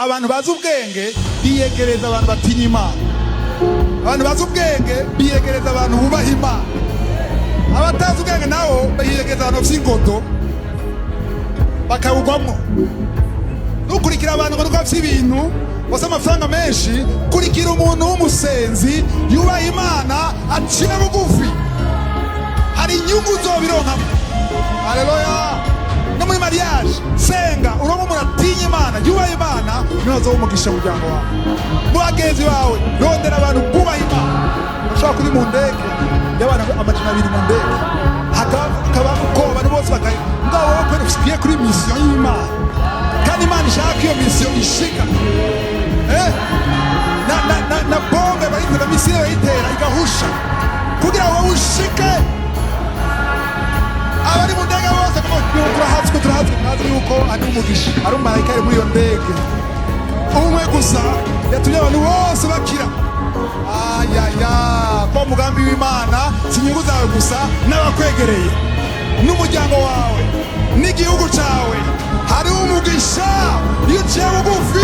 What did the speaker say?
abantu bazi ubwenge biyegereza abantu batinya Imana. Abantu bazi ubwenge biyegereza abantu bubaha Imana. Abatazi ubwenge nabo biyegereza abantu by'ingoto bakawugwamo. Nukurikira abantu ngo bafite ibintu bose amafaranga menshi, kurikira umuntu w'umusenzi yubaha Imana aciye bugufi, hari inyungu uzobironkamo. Haleluya. No muri mariage senga urongo umuntu atinya Imana yubaha Imana, niho azobumugisha umuryango wawe. Mu bagenzi bawe rondera abantu bubaha Imana. Ushobora kuri mu ndege y'abantu amajana 2 mu ndege, hakaba uko abantu bose bakaye ngaho wowe kwene usigiye kuri mission y'Imana, kandi Imana ishaka iyo mission ishika. Na bombe bayitera, misile bayitera igahusha kugira ngo ushike. Abari mu ndege bose turahatswe ntazi yuko ari umugisha, ari umumarayika ari muri iyo ndege. Umwe gusa yatumye abantu bose bakira. Kwa mugambi w'Imana si inyungu zawe gusa, n'abakwegereye n'umuryango wawe n'igihugu cyawe hari umugisha iyo uciye bugufi.